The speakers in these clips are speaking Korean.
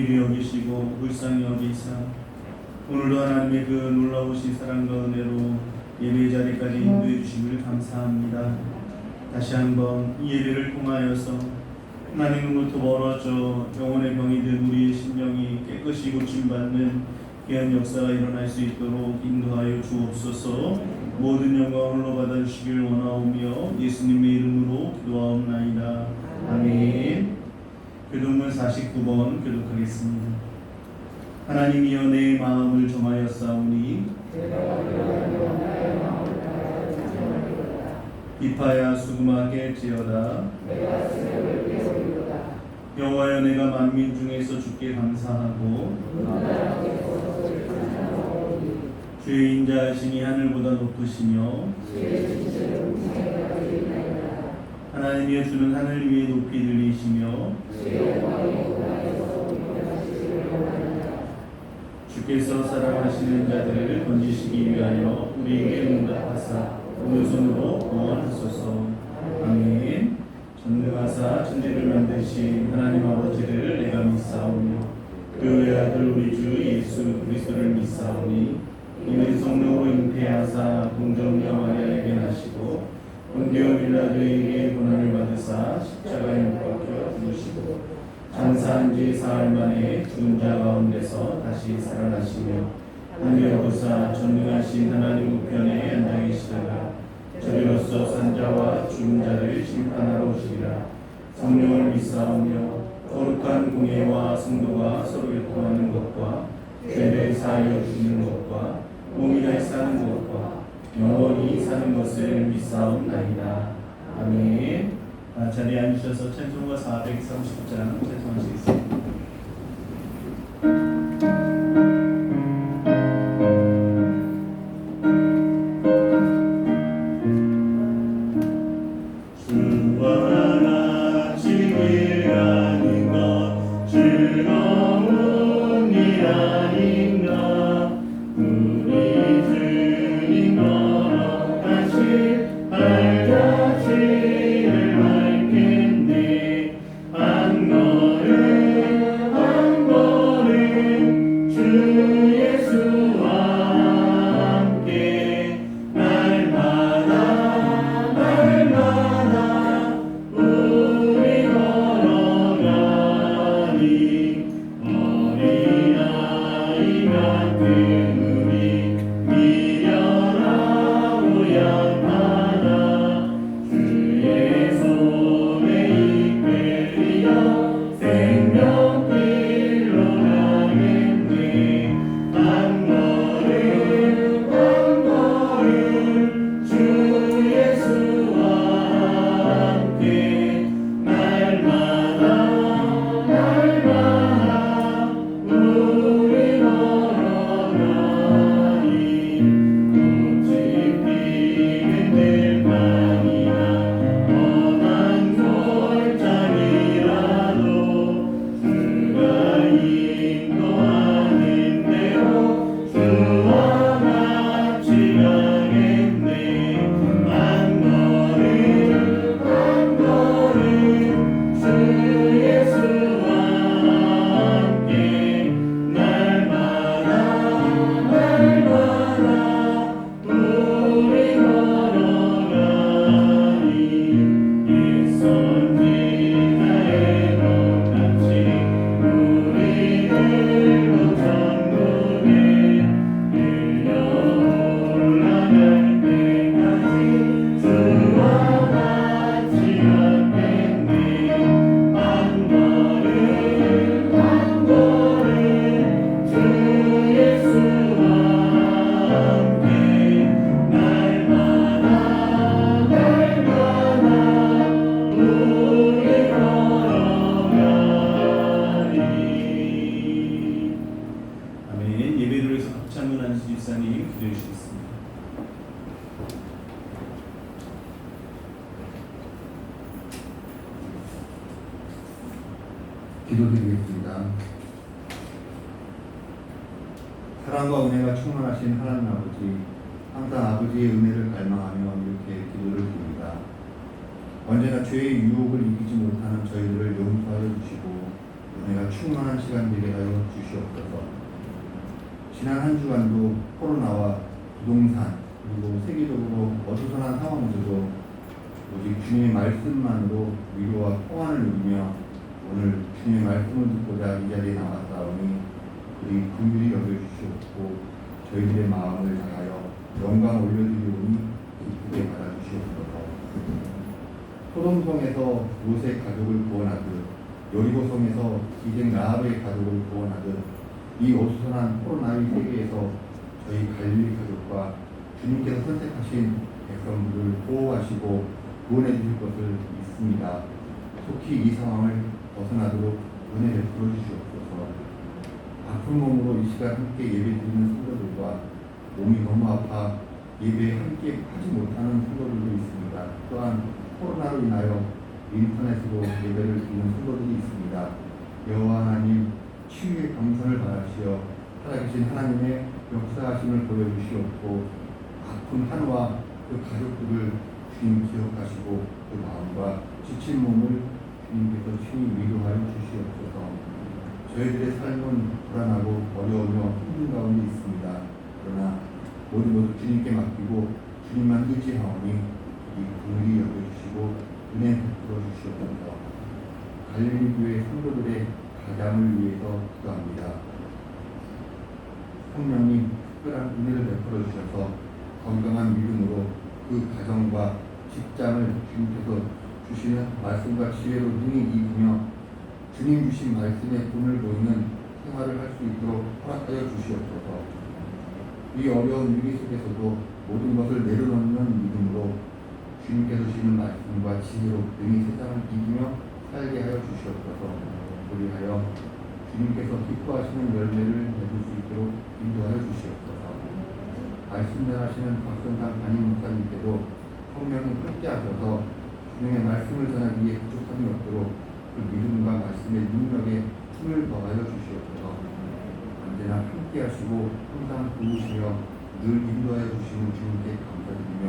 긍휼히 여기시고 불쌍히 여기사 오늘도 하나님의 그 놀라우신 사랑과 은혜로 예배 자리까지 인도해 주시기를 감사합니다. 다시 한번 이 예배를 통하여서 하나님으로부터 멀어져 영혼의 병이 든 우리의 심령이 깨끗이 고침받는 귀한 역사가 일어날 수 있도록 인도하여 주옵소서. 모든 영광을 받아주시길 원하오며 예수님의 이름으로 기도하옵나이다. 아멘. 교독문 49번 교독하겠습니다. 하나님이여 내 마음을 정하였사오니 비파야 수금하게 지어다. 여호와여 내가 만민 중에서 주께 감사하고 주의 인자하심이 하늘보다 높으시며 하나님이여 주는 하늘 위에 높이 들리시며 주께서 사랑하시는 자들을 건지시기 위하여 우리에게 응답하사 오른손으로 구원하소서. 아멘. 전능하사 천지를 만드신 하나님 아버지를 내가 믿사오며 그 외아들 우리 주 예수 그리스도를 믿사오니 이는 성령으로 잉태하사 동정녀 마리아에게 나시고 본디오 빌라도에게 고난을 받으사 십자가에 못 박혀 죽으시고 장사한 지 사흘 만에 죽은 자 가운데서 다시 살아나시며 하늘에 오르사 전능하신 하나님 우편에 앉아 계시다가 저리로서 산자와 죽은 자를 심판하러 오시리라. 성령을 믿사오며 거룩한 공예와 성도가 서로 교통하는 것과 죄를 사하여 주는 것과 몸이 다시 사는 것과 영원히 사는 것을 믿사옵나이다. 아멘. 자리에 앉으셔서 찬송가 430장 찬송하시겠습니다. 기도드리겠습니다. 사랑과 은혜가 충만하신 하나님 아버지, 항상 아버지의 은혜를 갈망하며 이렇게 기도를 드립니다. 언제나 죄의 유혹을 이기지 못하는 저희들을 용서하여 주시고 은혜가 충만한 시간 되게 하여 주시옵소서. 지난 한 주간도 코로나와 부동산 그리고 세계적으로 어수선한 상황에서도 오직 주님의 말씀만으로 위로와 평안을 누리며 오늘 주님의 말씀을 듣고자 이 자리에 나왔사오니 그리 긍휼히 여겨주시옵고 저희들의 마음을 다하여 영광 올려드리오니 기쁘게 받아주시옵소서. 소돔성에서 롯의 가족을 구원하듯 여리고성에서 기생 라합의 가족을 구원하듯 이 어수선한 코로나의 세계에서 저희 갈릴리 가족과 주님께서 선택하신 백성들을 보호하시고 구원해 주실 것을 믿습니다. 속히 이 상황을 벗어나도록 은혜 베풀어 주시옵소서. 아픈 몸으로 이 시간 함께 예배드리는 성도들과 몸이 너무 아파 예배에 함께 하지 못하는 성도들도 있습니다. 또한 코로나로 인하여 인터넷으로 예배를 드리는 성도들이 있습니다. 여호와 하나님 치유의 병선을 바라시어 살아계신 하나님의 역사하심을 보여주시옵고 아픈 한우와 그 가족들을 주님 기억하시고 그 마음과 지친 몸을 주님께서 친히 위로하여 주시옵소서. 저희들의 삶은 불안하고 어려우며 힘든 가운데 있습니다. 그러나 모두 주님께 맡기고 주님만 의지하오니 이 긍휼히 여겨주시고 은혜 베풀어 주시옵소서. 갈릴리 교회 성도들의 가장을 위해서 기도합니다. 성령님 특별한 은혜를 베풀어 주셔서 건강한 믿음으로 그 가정과 직장을 주님께서 주시는 말씀과 지혜로 능히 이기며 주님 주신 말씀의 본을 보이는 생활을 할 수 있도록 허락하여 주시옵소서. 이 어려운 위기 속에서도 모든 것을 내려놓는 믿음으로 주님께서 주시는 말씀과 지혜로 능히 세상을 이기며 살게 하여 주시옵소서. 우리하여 주님께서 기뻐하시는 열매를 맺을 수 있도록 인도하여 주시옵소서. 말씀 전하시는 박선상 담임 목사님께도 성령이 함께하셔서 주님의 말씀을 전하기에 부족함이 없도록 그 믿음과 말씀의 능력에 힘을 더하여 주시옵소서. 언제나 함께하시고 항상 도우시며 늘 인도하여 주시는 주님께 감사드리며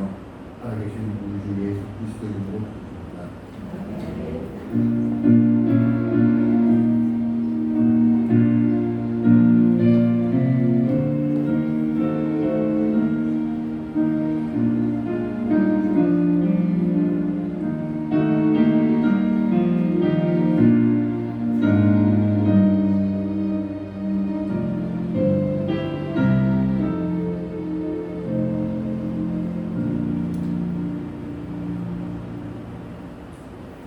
살아계신 우리 주 예수 그리스도의 이름으로 기도드립니다.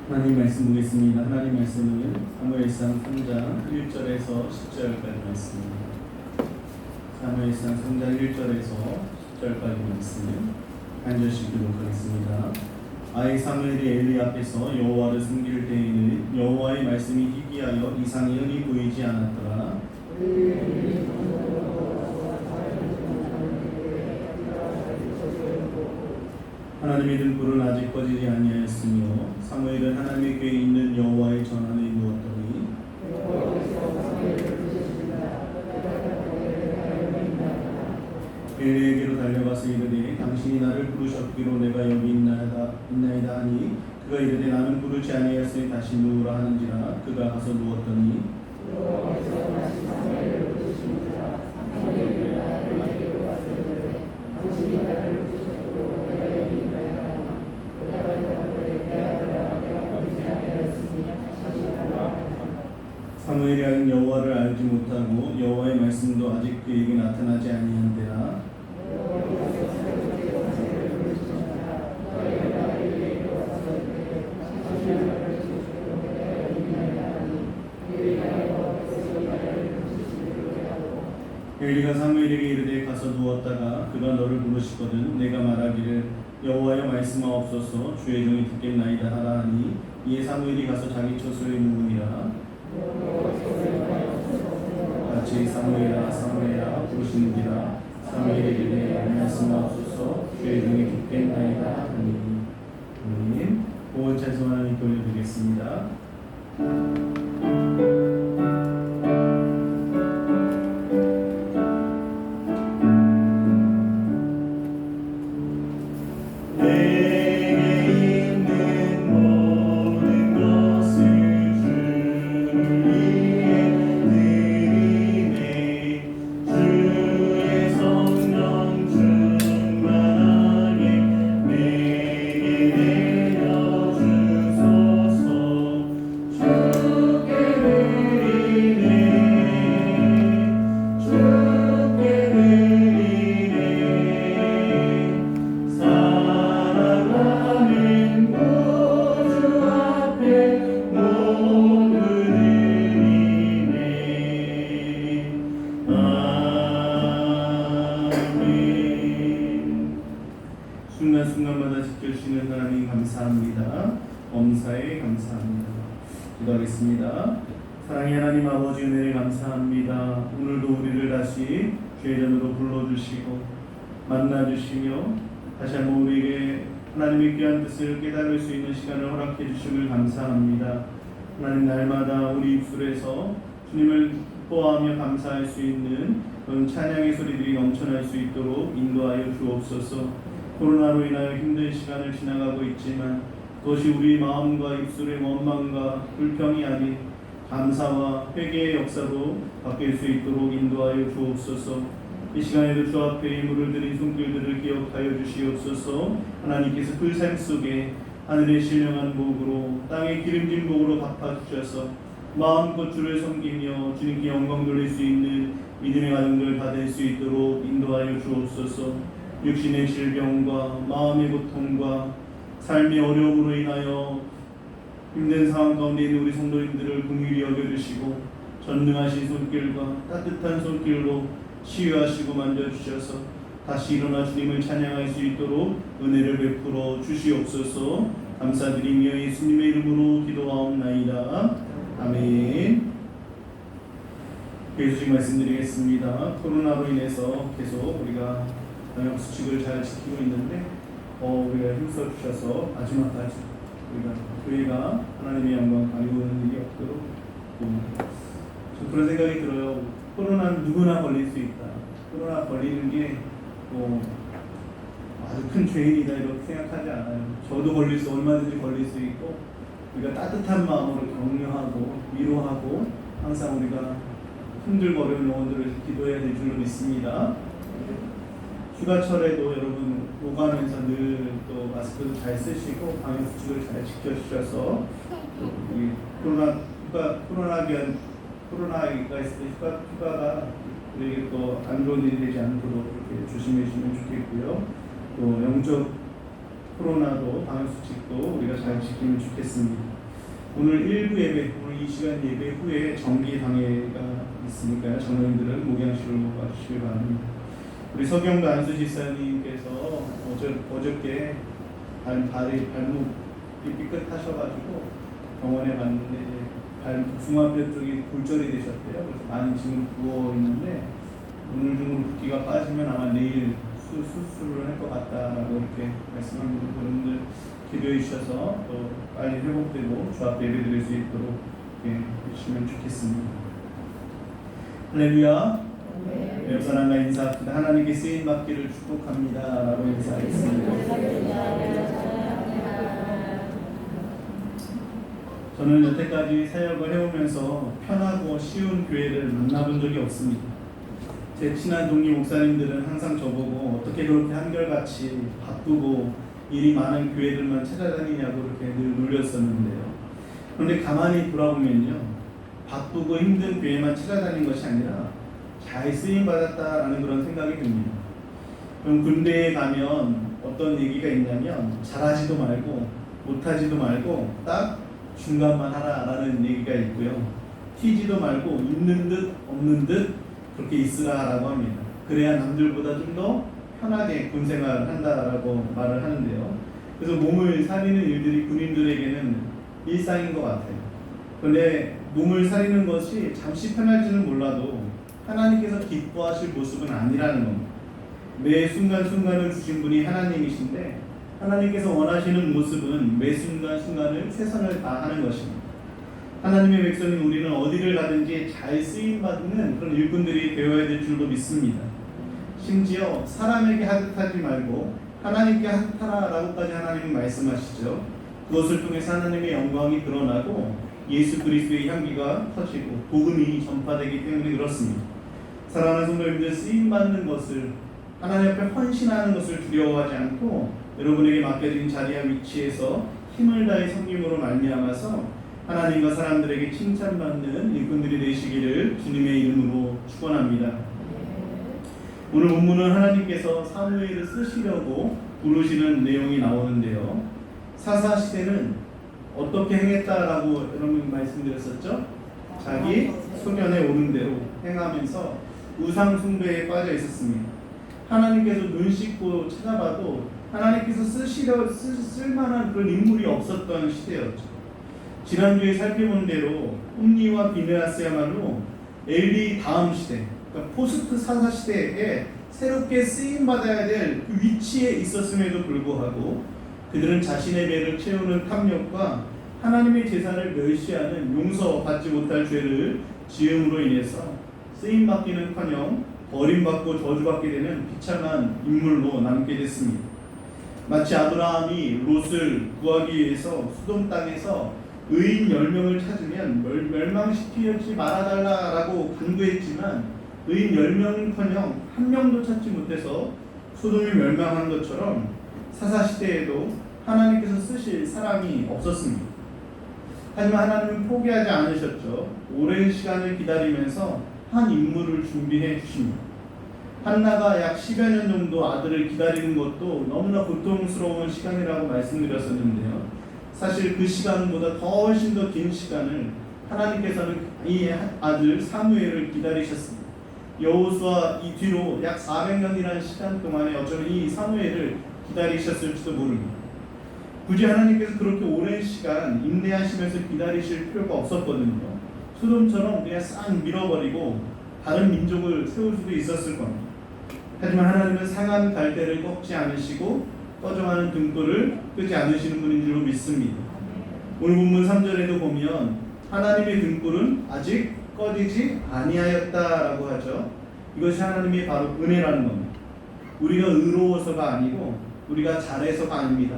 하나님 말씀 보겠습니다. 하나님 말씀은 사무엘상 3장 1절에서 10절까지 말씀입니다. 사무엘상 3장 1절에서 10절까지 말씀 한 절씩 기록하겠습니다. 아이 사무엘이 엘리 앞에서 여호와를 숨길 때에는 여호와의 말씀이 희귀하여 이상이 흔히 보이지 않았더라. 하나님의 등불은 아직 꺼지지 아니하였으며 사무엘은 하나님의 궤에 있는 여호와의 전환에 누웠더니 엘리에게로 달려가서 이르되 당신이 나를 부르셨기로 내가 여기 있나이다 하니 그가 이르되 나는 부르지 아니하였으니 다시 누우라 하는지라 그가 가서 누웠더니 사무엘이 아는 여호와를 알지 못하고 여호와의 말씀도 아직 그에게 나타나지 아니한데라. 엘리가 사무엘에게 이르되 가서 누웠다가 그가 너를 부르시거든 내가 말하기를 여호와여 말씀하옵소서 주의 종이 듣겠나이다 하라 하니 이에 사무엘이 가서 자기 처소에 누우니라. 같이 사무엘아 사무엘아 부르시는지라. 사무엘이 이르되 말씀하옵소서 주의 종이 듣겠나이다 하니. 하나님 보원 찬송 하나님 돌려드리겠습니다. 내게 있는 모든 것을 주님 감사합니다. 범사에 감사합니다. 기도하겠습니다. 사랑의 하나님 아버지 은혜를 감사합니다. 오늘도 우리를 다시 죄전으로 불러주시고 만나주시며 다시 한번 우리에게 하나님의 귀한 뜻을 깨달을 수 있는 시간을 허락해 주심을 감사합니다. 하나님 날마다 우리 입술에서 주님을 기뻐하며 감사할 수 있는 그런 찬양의 소리들이 넘쳐날 수 있도록 인도하여 주옵소서. 코로나로 인하여 힘든 시간을 지나가고 있지만 그것이 우리 마음과 입술의 원망과 불평이 아닌 감사와 회개의 역사로 바뀔 수 있도록 인도하여 주옵소서. 이 시간에도 주 앞에 예물을 드린 손길들을 기억하여 주시옵소서. 하나님께서 그 삶 속에 하늘의 신령한 복으로 땅의 기름진 복으로 갚아주셔서 마음껏 주를 섬기며 주님께 영광 돌릴 수 있는 믿음의 가정들을 받을 수 있도록 인도하여 주옵소서. 육신의 질병과 마음의 고통과 삶의 어려움으로 인하여 힘든 상황 가운데 있는 우리 성도님들을 긍휼히 여겨주시고 전능하신 손길과 따뜻한 손길로 치유하시고 만져주셔서 다시 일어나 주님을 찬양할 수 있도록 은혜를 베풀어 주시옵소서. 감사드리며 예수님의 이름으로 기도하옵나이다. 아멘. 계속 말씀드리겠습니다. 코로나로 인해서 계속 우리가 방역수칙을 잘 지키고 있는데 우리가 힘써 주셔서 마지막까지 우리가 교회가 하나님의 영광 가리우는 일이 없도록 좀 그런 생각이 들어요. 코로나는 누구나 걸릴 수 있다. 코로나 걸리는 게 아주 큰 죄인이다 이렇게 생각하지 않아요. 저도 얼마든지 걸릴 수 있고 우리가 따뜻한 마음으로 격려하고 위로하고 항상 우리가 힘들고 어려운 영혼들을 기도해야 될 줄로 믿습니다. 휴가철에도 여러분 오가면서 늘 또 마스크도 잘 쓰시고 방역 수칙을 잘 지켜주셔서 이 코로나가 있을 때 휴가가 우리에게 또 안 좋은 일이 되지 않도록 이렇게 조심해 주시면 좋겠고요. 또 영적 코로나도 방역 수칙도 우리가 잘 지키면 좋겠습니다. 오늘 1부 예배, 오늘 이 시간 예배 후에 정기 당회가 있으니까요. 장로님들은 목양실로 와주시길 바랍니다. 우리 서경도 안수 집사님께서 어저께 발목이 삐끗하셔가지고 병원에 갔는데 중화뼈 쪽이 골절이 되셨대요. 그래서 많이 지금 부어 있는데 오늘 중으로 붓기가 빠지면 아마 내일 수술을 할 것 같다라고 이렇게 말씀합니다. 여러분들 기도해 주셔서 또 빨리 회복되고 주 앞에 예배 드릴 수 있도록 해주시면 좋겠습니다. 할렐루야. 옆 사람과 인사합니다. 하나님께 쓰임 받기를 축복합니다 라고 인사하겠습니다. 저는 여태까지 사역을 해오면서 편하고 쉬운 교회를 만나본 적이 없습니다. 제 친한 동료 목사님들은 항상 저보고 어떻게 그렇게 한결같이 바쁘고 일이 많은 교회들만 찾아다니냐고 이렇게 늘 놀렸었는데요. 그런데 가만히 돌아보면요, 바쁘고 힘든 교회만 찾아다닌 것이 아니라 잘 쓰임받았다라는 그런 생각이 듭니다. 그럼 군대에 가면 어떤 얘기가 있냐면 잘하지도 말고 못하지도 말고 딱 중간만 하라라는 얘기가 있고요. 튀지도 말고 있는 듯 없는 듯 그렇게 있으라라고 합니다. 그래야 남들보다 좀 더 편하게 군생활을 한다라고 말을 하는데요. 그래서 몸을 사리는 일들이 군인들에게는 일상인 것 같아요. 그런데 몸을 사리는 것이 잠시 편할지는 몰라도 하나님께서 기뻐하실 모습은 아니라는 겁니다. 매 순간순간을 주신 분이 하나님이신데 하나님께서 원하시는 모습은 매 순간순간을 최선을 다하는 것입니다. 하나님의 백성인 우리는 어디를 가든지 잘 쓰임받는 그런 일꾼들이 되어야 될 줄로 믿습니다. 심지어 사람에게 하듯하지 말고 하나님께 하듯하라라고까지 하나님은 말씀하시죠. 그것을 통해서 하나님의 영광이 드러나고 예수 그리스도의 향기가 터지고 복음이 전파되기 때문에 그렇습니다. 사랑하는 성도님들, 쓰임받는 것을 하나님 앞에 헌신하는 것을 두려워하지 않고 여러분에게 맡겨진 자리와 위치에서 힘을 다해 섬김으로 말미암아서 하나님과 사람들에게 칭찬받는 일꾼들이 되시기를 주님의 이름으로 축원합니다. 오늘 본문은 하나님께서 사무엘을 쓰시려고 부르시는 내용이 나오는데요. 사사시대는 어떻게 행했다라고 여러분 말씀드렸었죠? 자기 소견에 오른 대로 행하면서 우상 숭배에 빠져 있었습니다. 하나님께서 눈 씻고 찾아봐도 하나님께서 쓸만한 그런 인물이 없었던 시대였죠. 지난주에 살펴본 대로 홈리와 비느하스야말로 엘리 다음 시대, 그러니까 포스트 사사 시대에 새롭게 쓰임 받아야 될 그 위치에 있었음에도 불구하고 그들은 자신의 배를 채우는 탐욕과 하나님의 제사를 멸시하는 용서받지 못할 죄를 지음으로 인해서 쓰임 받기는커녕 버림받고 저주받게 되는 비참한 인물로 남게 됐습니다. 마치 아브라함이 롯을 구하기 위해서 수돔 땅에서 의인 10명을 찾으면 멸망시키지 말아달라라고 간구했지만 의인 10명은커녕 한 명도 찾지 못해서 소돔이 멸망한 것처럼 사사시대에도 하나님께서 쓰실 사람이 없었습니다. 하지만 하나님은 포기하지 않으셨죠. 오랜 시간을 기다리면서 한 인물을 준비해 주십니다. 한나가 약 10여 년 정도 아들을 기다리는 것도 너무나 고통스러운 시간이라고 말씀드렸었는데요. 사실 그 시간보다 훨씬 더 긴 시간을 하나님께서는 이 아들 사무엘을 기다리셨습니다. 여호수아 이 뒤로 약 400년이라는 시간 동안에 어쩌면 이 사무엘을 기다리셨을지도 모릅니다. 굳이 하나님께서 그렇게 오랜 시간 인내하시면서 기다리실 필요가 없었거든요. 소돔처럼 그냥 싹 밀어버리고 다른 민족을 세울 수도 있었을 겁니다. 하지만 하나님은 상한 갈대를 꺾지 않으시고 꺼져가는 등불을 끄지 않으시는 분인 줄로 믿습니다. 오늘 본문 3절에도 보면 하나님의 등불은 아직 꺼지지 아니하였다라고 하죠. 이것이 하나님의 바로 은혜라는 겁니다. 우리가 의로워서가 아니고 우리가 잘해서가 아닙니다.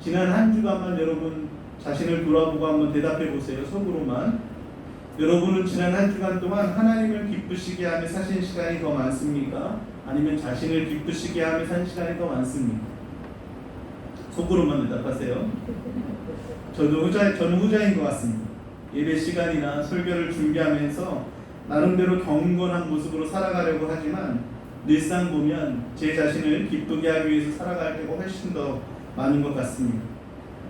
지난 한 주간만 여러분 자신을 돌아보고 한번 대답해 보세요. 속으로만. 여러분은 지난 한 주간 동안 하나님을 기쁘시게 하며 사신 시간이 더 많습니까? 아니면 자신을 기쁘시게 하며 산 시간이 더 많습니까? 속으로만 대답하세요. 저는 후자인 것 같습니다. 예배 시간이나 설교를 준비하면서 나름대로 경건한 모습으로 살아가려고 하지만 늘상 보면 제 자신을 기쁘게 하기 위해서 살아갈 때가 훨씬 더 많은 것 같습니다.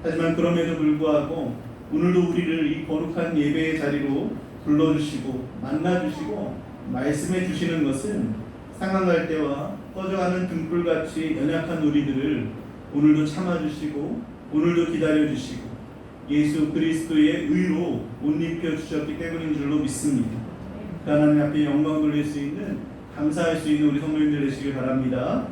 하지만 그럼에도 불구하고 오늘도 우리를 이 거룩한 예배의 자리로 불러주시고 만나주시고 말씀해 주시는 것은 상한 때와 꺼져가는 등불같이 연약한 우리들을 오늘도 참아주시고 오늘도 기다려주시고 예수 그리스도의 의로 옷 입혀주셨기 때문인 줄로 믿습니다. 하나님 앞에 영광 돌릴 수 있는 감사할 수 있는 우리 성도님들 되시길 바랍니다.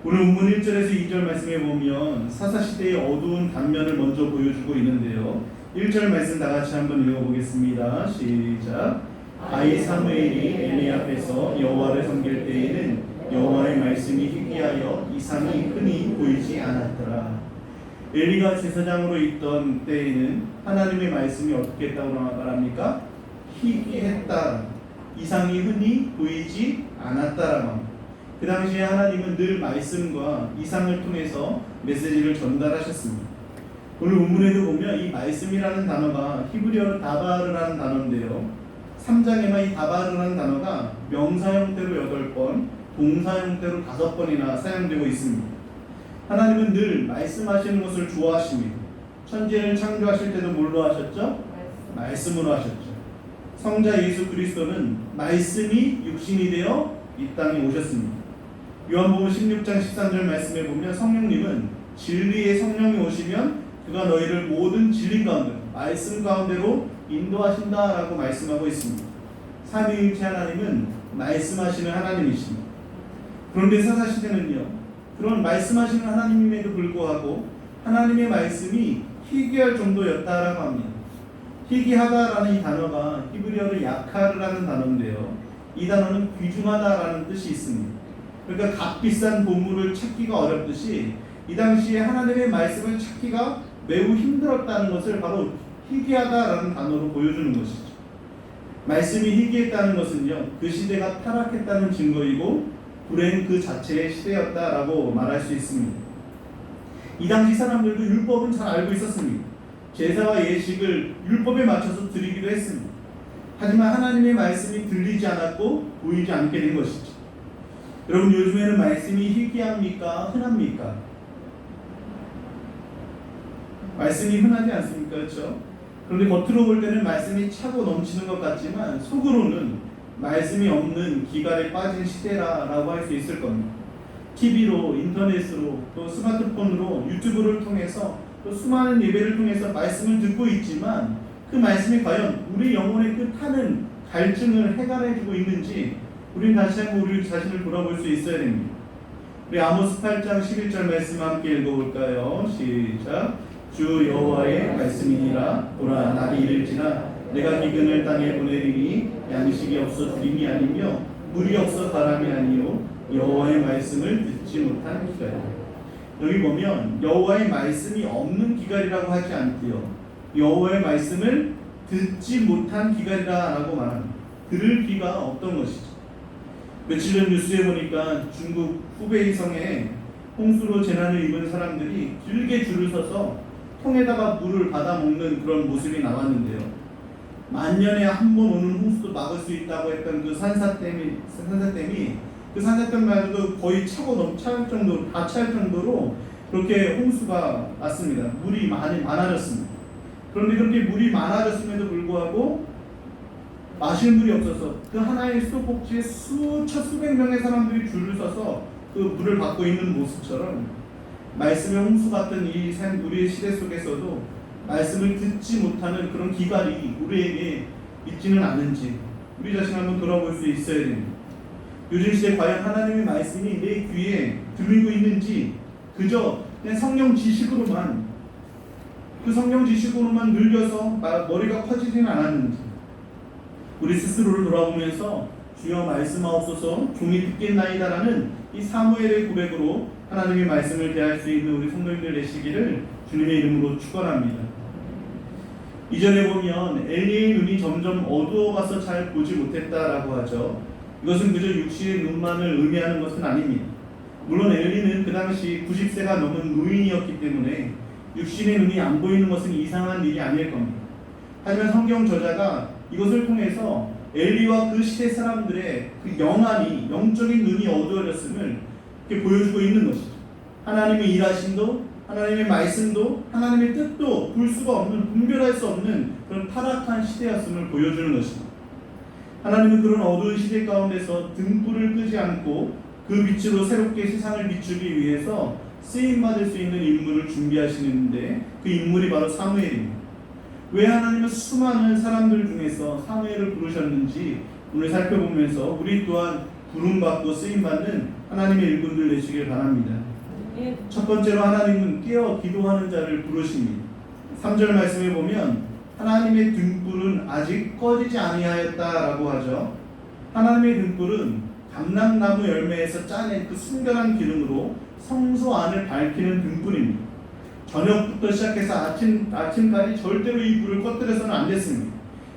오늘 본문 1절에서 2절 말씀에 보면 사사시대의 어두운 단면을 먼저 보여주고 있는데요. 1절 말씀 다 같이 한번 읽어보겠습니다. 시작. 아이 사무엘이 엘리 앞에서 여호와를 섬길 때에는 여호와의 말씀이 희귀하여 이상이 흔히 보이지 않았더라. 엘리가 제사장으로 있던 때에는 하나님의 말씀이 어떻게 했다고 말합니까? 희귀했다. 이상이 흔히 보이지 않았다라고 합니다. 그 당시에 하나님은 늘 말씀과 이상을 통해서 메시지를 전달하셨습니다. 오늘 본문에도 보면 이 말씀이라는 단어가 히브리어로 다바르라는 단어인데요. 3장에만 이 다바르라는 단어가 명사 형태로 8번, 동사 형태로 5번이나 사용되고 있습니다. 하나님은 늘 말씀하시는 것을 좋아하십니다. 천지를 창조하실 때도 뭘로 하셨죠? 말씀으로 하셨죠. 성자 예수 그리스도는 말씀이 육신이 되어 이 땅에 오셨습니다. 요한복음 16장 13절 말씀에 보면 성령님은 진리의 성령이 오시면 그가 너희를 모든 진리 가운데로 말씀 가운데로 인도하신다라고 말씀하고 있습니다. 삼위일체 하나님은 말씀하시는 하나님이십니다. 그런데 사사시대는요, 그런 말씀하시는 하나님임에도 불구하고 하나님의 말씀이 희귀할 정도였다라고 합니다. 희귀하다라는 이 단어가 히브리어로 야카르라는 단어인데요. 이 단어는 귀중하다라는 뜻이 있습니다. 그러니까 값비싼 보물을 찾기가 어렵듯이 이 당시에 하나님의 말씀을 찾기가 매우 힘들었다는 것을 바로 희귀하다라는 단어로 보여주는 것이죠. 말씀이 희귀했다는 것은요, 그 시대가 타락했다는 증거이고 불행 그 자체의 시대였다라고 말할 수 있습니다. 이 당시 사람들도 율법은 잘 알고 있었습니다. 제사와 예식을 율법에 맞춰서 드리기도 했습니다. 하지만 하나님의 말씀이 들리지 않았고 보이지 않게 된 것이죠. 여러분, 요즘에는 말씀이 희귀합니까? 흔합니까? 말씀이 흔하지 않습니까? 그렇죠? 그런데 겉으로 볼 때는 말씀이 차고 넘치는 것 같지만 속으로는 말씀이 없는 기갈에 빠진 시대라고 할 수 있을 겁니다. TV로, 인터넷으로, 또 스마트폰으로, 유튜브를 통해서 또 수많은 예배를 통해서 말씀을 듣고 있지만 그 말씀이 과연 우리 영혼의 뜻하는 갈증을 해결해주고 있는지 우리는 다시 한번 우리 자신을 돌아볼 수 있어야 됩니다. 우리 아모스 8장 11절 말씀 함께 읽어볼까요? 시작. 주 여호와의 말씀이니라. 보라, 날이 이를지나 내가 기근을 땅에 보내리니 양식이 없어 주림이 아니며 물이 없어 바람이 아니요 여호와의 말씀을 듣지 못한 기갈. 여기 보면 여호와의 말씀이 없는 기갈이라고 하지 않고요, 여호와의 말씀을 듣지 못한 기갈이라고 말합니다. 들을 귀가 없던 것이죠. 며칠 전 뉴스에 보니까 중국 후베이성에 홍수로 재난을 입은 사람들이 길게 줄을 서서 통에다가 물을 받아 먹는 그런 모습이 나왔는데요. 만년에 한 번 오는 홍수도 막을 수 있다고 했던 그 산사댐이 그 산사댐마저도 거의 차고 찰 정도로 다 찰 정도로 그렇게 홍수가 왔습니다. 물이 많아졌습니다. 그런데 그렇게 물이 많아졌음에도 불구하고 마실 물이 없어서 그 하나의 수도꼭지에 수백 명의 사람들이 줄을 서서 그 물을 받고 있는 모습처럼 말씀의 홍수 같은 이 우리의 시대 속에서도 말씀을 듣지 못하는 그런 기갈이 우리에게 있지는 않은지 우리 자신 한번 돌아볼 수 있어야 됩니다. 요즘 시대에 과연 하나님의 말씀이 내 귀에 들리고 있는지 그저 그냥 성령 지식으로만 늘려서 머리가 커지지는 않았는지 우리 스스로를 돌아보면서 주여 말씀하옵소서 종이 듣겠나이다라는 이 사무엘의 고백으로 하나님의 말씀을 대할 수 있는 우리 성도님들 되시기를 주님의 이름으로 축원합니다. 이전에 보면 엘리의 눈이 점점 어두워가서 잘 보지 못했다라고 하죠. 이것은 그저 육신의 눈만을 의미하는 것은 아닙니다. 물론 엘리는 그 당시 90세가 넘은 노인이었기 때문에 육신의 눈이 안 보이는 것은 이상한 일이 아닐 겁니다. 하지만 성경 저자가 이것을 통해서 엘리와 그 시대 사람들의 그 영적인 눈이 어두워졌음을 이렇게 보여주고 있는 것이죠. 하나님의 일하심도, 하나님의 말씀도, 하나님의 뜻도 볼 수가 없는, 분별할 수 없는 그런 타락한 시대였음을 보여주는 것입니다. 하나님은 그런 어두운 시대 가운데서 등불을 끄지 않고 그 빛으로 새롭게 세상을 비추기 위해서 쓰임받을 수 있는 인물을 준비하시는데 그 인물이 바로 사무엘입니다. 왜 하나님은 수많은 사람들 중에서 사무엘을 부르셨는지 오늘 살펴보면서 우리 또한 부름받고 쓰임받는 하나님의 일꾼들 되시길 바랍니다. 첫 번째로 하나님은 깨어 기도하는 자를 부르십니다. 3절 말씀에 보면 하나님의 등불은 아직 꺼지지 아니하였다라고 하죠. 하나님의 등불은 감람나무 열매에서 짜낸 그 순결한 기름으로 성소 안을 밝히는 등불입니다. 저녁부터 시작해서 아침까지 절대로 이 불을 꺼뜨려서는 안 됐습니다.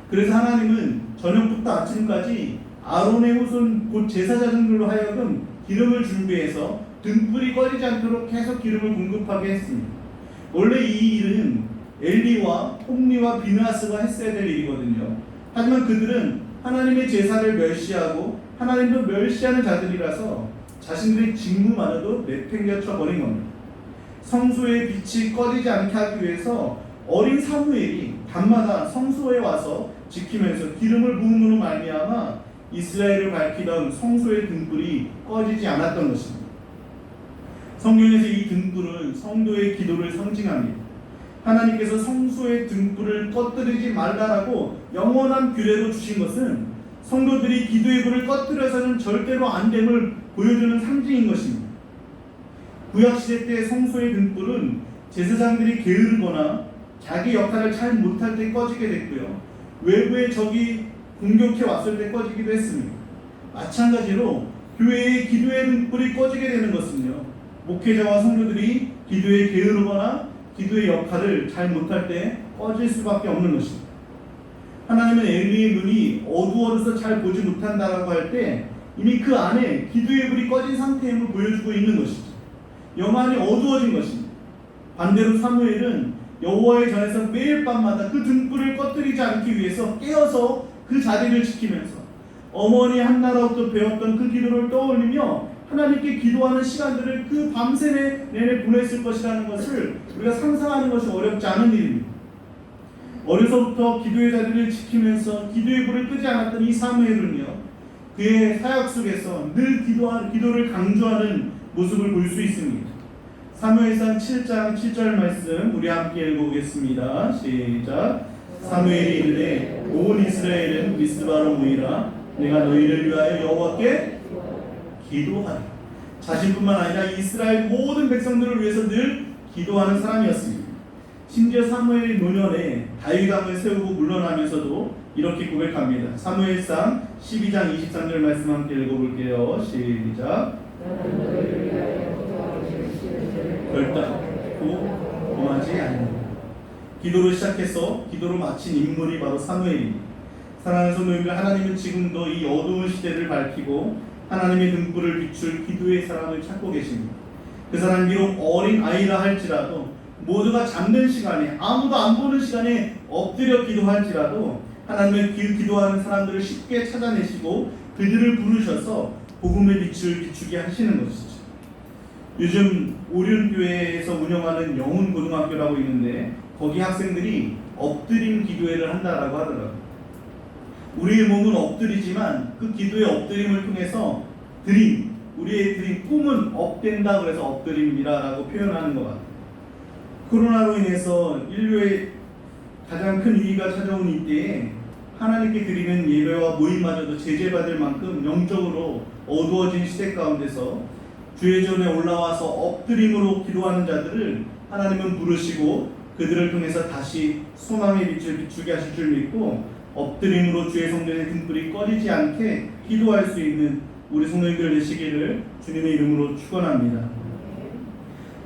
그래서 하나님은 저녁부터 아침까지 아론의 후손 곧 제사장들로 하여금 기름을 준비해서 등불이 꺼지지 않도록 계속 기름을 공급하게 했습니다. 원래 이 일은 엘리와 홈리와 비느하스가 했어야 될 일이거든요. 하지만 그들은 하나님의 제사를 멸시하고 하나님도 멸시하는 자들이라서 자신들의 직무만으로도 내팽개쳐 버린 겁니다. 성소의 빛이 꺼지지 않게 하기 위해서 어린 사무엘이 밤마다 성소에 와서 지키면서 기름을 부음으로 말미암아 이스라엘을 밝히던 성소의 등불이 꺼지지 않았던 것입니다. 성경에서 이 등불은 성도의 기도를 상징합니다. 하나님께서 성소의 등불을 꺼뜨리지 말라라고 영원한 규례로 주신 것은 성도들이 기도의 불을 꺼뜨려서는 절대로 안 됨을 보여주는 상징인 것입니다. 구약시대 때 성소의 등불은 제사장들이 게으르거나 자기 역할을 잘 못할 때 꺼지게 됐고요. 외부의 적이 공격해 왔을 때 꺼지기도 했습니다. 마찬가지로 교회의 기도의 등불이 꺼지게 되는 것은요, 목회자와 성도들이 기도에 게으르거나 기도의 역할을 잘 못할 때 꺼질 수밖에 없는 것입니다. 하나님은 엘리의 눈이 어두워져서 잘 보지 못한다라고 할 때 이미 그 안에 기도의 불이 꺼진 상태임을 보여주고 있는 것이죠. 영안이 어두워진 것입니다. 반대로 사무엘은 여호와의 전에서 매일 밤마다 그 등불을 꺼뜨리지 않기 위해서 깨어서 그 자리를 지키면서 어머니 한나라부터 배웠던 그 기도를 떠올리며 하나님께 기도하는 시간들을 그 밤새 내내 보냈을 것이라는 것을 우리가 상상하는 것이 어렵지 않은 일입니다. 어려서부터 기도의 자리를 지키면서 기도의 불을 끄지 않았던 이 사무엘은요, 그의 사역 속에서 늘 기도를 강조하는 모습을 볼 수 있습니다. 사무엘상 7장 7절 말씀 우리 함께 읽어보겠습니다. 시작. 사무엘이 이르되 온 이스라엘은 미스바로 모이라. 내가 너희를 위하여 여호와께 기도하리. 자신뿐만 아니라 이스라엘 모든 백성들을 위해서 늘 기도하는 사람이었습니다. 심지어 사무엘이 노년에 다윗 왕을 세우고 물러나면서도 이렇게 고백합니다. 사무엘상 12장 23절 말씀 함께 읽어볼게요. 시작. 결단코 범하지 않는다. 기도로 시작해서 기도로 마친 인물이 바로 사무엘입니다. 사랑하는 성도님들, 하나님은 지금도 이 어두운 시대를 밝히고 하나님의 등불을 비출 기도의 사람을 찾고 계십니다. 그 사람 비록 어린 아이라 할지라도 모두가 잠든 시간에 아무도 안 보는 시간에 엎드려 기도할지라도 하나님의 기도하는 사람들을 쉽게 찾아내시고 그들을 부르셔서 복음의 빛을 비추게 하시는 것이죠. 요즘 오륜교회에서 운영하는 영훈고등학교라고 있는데 거기 학생들이 엎드림 기도회를 한다라고 하더라고요. 우리의 몸은 엎드리지만 그 기도의 엎드림을 통해서 우리의 드림, 꿈은 업된다 그래서 엎드림이라고 표현하는 것 같아요. 코로나로 인해서 인류의 가장 큰 위기가 찾아온 이때에 하나님께 드리는 예배와 모임마저도 제재받을 만큼 영적으로 어두워진 시대 가운데서 주의 전에 올라와서 엎드림으로 기도하는 자들을 하나님은 부르시고 그들을 통해서 다시 소망의 빛을 비추게 하실 줄 믿고 엎드림으로 주의 성전의 등불이 꺼지지 않게 기도할 수 있는 우리 성도님들 되시기를 주님의 이름으로 축원합니다.